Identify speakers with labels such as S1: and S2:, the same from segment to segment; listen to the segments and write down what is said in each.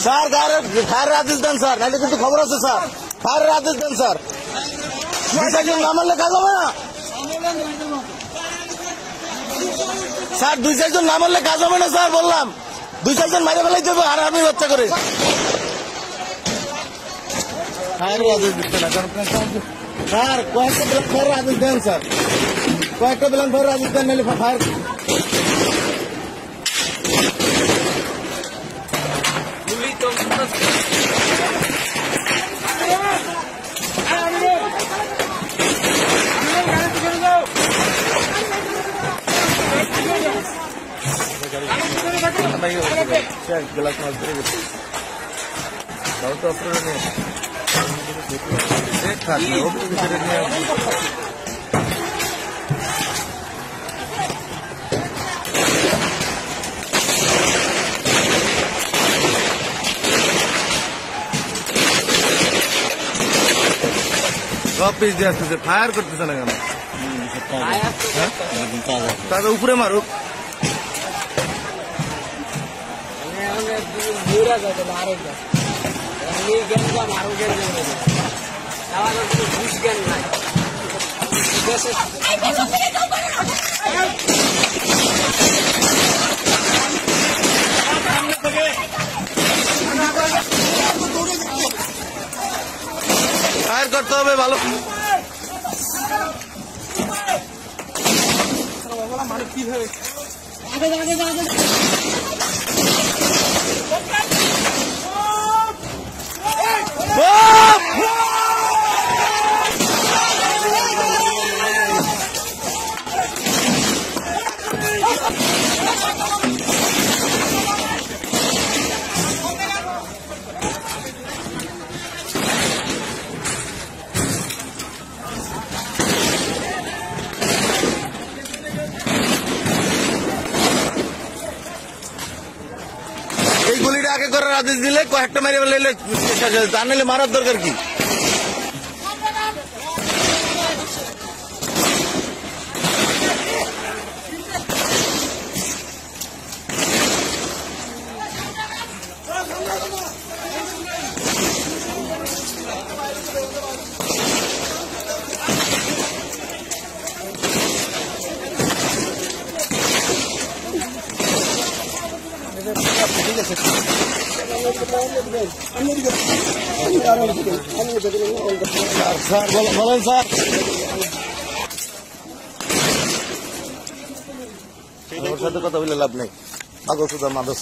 S1: Sir ফায়ারের আদেশ দেন sir, নাহলে কিন্তু খবর আছে স্যার। ফায়ারের আদেশ দেন স্যার, 2-4 জন না মারলে কাজ হবে না স্যার। 2-4 জন না মারলে কাজ হবে না স্যার, বললাম 2-4 জন মারে ফেলাই দেবো আর আপনি বাচ্চা করে। ফায়ারের আদেশ দিচ্ছে না স্যার, কয়েকটা ব্ল্যাক ফায়ারের আদেশ দেন স্যার, কয়েকটা ব্ল্যাক ফায়ারের আদেশ দেন, নাহলে ফায়ার। গ্লাস মাছ ধরে গেছে তাও তো আপনারা নিয়ে সব পিস দিয়ে আসতেছে, ফায়ার করতেছে না কেন? তাদের উপরে মারুক। ফায়ার করতে হবে ভালো। কিভাবে এই গুলিটা আগে করার আদেশ দিলে কয়েকটা মেরে ফেলে তা নিলে মারার দরকার কি? ঠিক আছে স্যার, বলেন স্যার। ওর সাথে কথা বলে লাভ নেই, মাদক মাদক।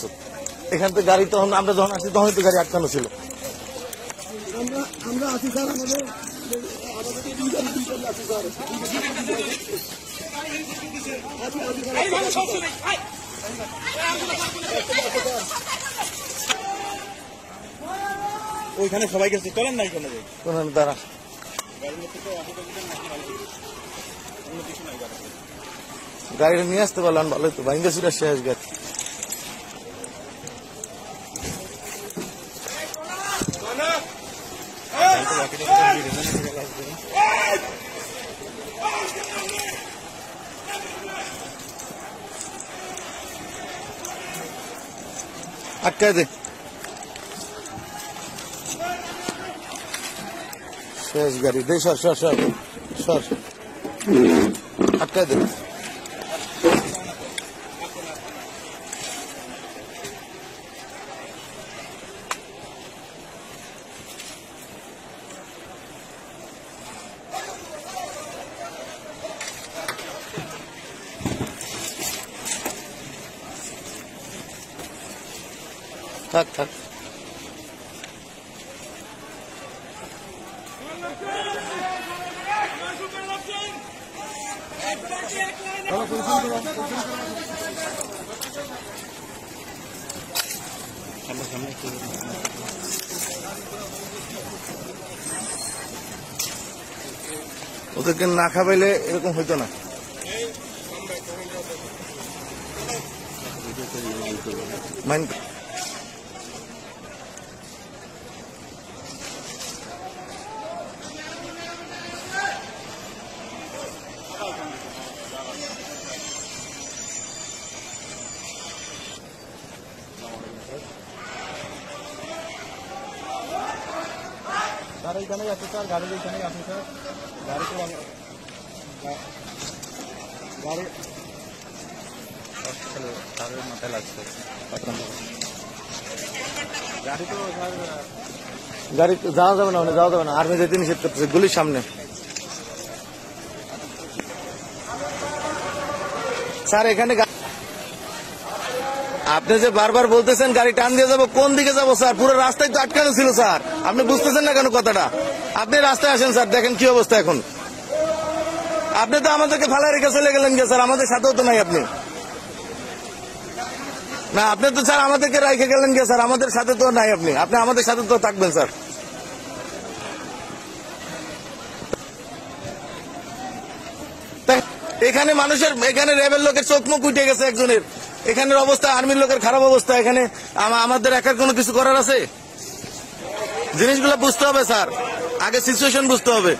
S1: এখান থেকে গাড়ি তখন আমরা যখন আসছি তখন তো গাড়ি আটকানো ছিল। আমরা আছি স্যার, আমাদের ওইখানে সবাই গেছে, চলেন না এখানে দাঁড়া। গাড়িটা নিয়ে আসতে পারলাম ভালো তো, ভাইঙ্গা ছিল শেষ গাড়ি। আটকায় দে, শেষ গাড়ি দে, সর সর সর সর, আটকায় দে। থাক থাক, ওদেরকে না খাবাইলে এরকম হইতো না। মাইন্ড স্যার এইখানেই আছে স্যার, গাড়ির এইখানেই আছে স্যার, গাড়িতে গাড়ি স্যারের মাথায় লাগছে গাড়ি তো স্যার, গাড়ি যাওয়া যাবে না, মানে যাওয়া যাবে না, আর্মি যেতে নিষেধ করতেছে গুলির সামনে। স্যার এখানে আপনি যে বারবার বলতেছেন গাড়ি টান দিয়ে যাবো, কোন দিকে যাবো স্যার? পুরো রাস্তায় তো আটকানো ছিল স্যার, আপনি বুঝতেছেন না কেন কথাটা? আপনি রাস্তায় আসেন স্যার, দেখেন কি অবস্থা এখন। আপনি তো আমাদেরকে ফালা রেখে চলে গেলেন কে স্যার? আমাদের সাথেও তো নাই আপনি। না আপনি তো স্যার আমাদেরকে রেখে গেলেন কে স্যার? আমাদের সাথে তো নাই আপনি, আপনি আমাদের সাথে তো থাকবেন স্যার। এখানে মানুষের, এখানে র্যাবের লোকের চোখ মুখ উঠে গেছে একজনের, এখানের অবস্থা, আর্মির লোকের খারাপ অবস্থা। এখানে আমাদের একার কোনো কিছু করার আছে? জিনিসগুলো বুঝতে হবে স্যার, আগে সিচুয়েশন বুঝতে হবে।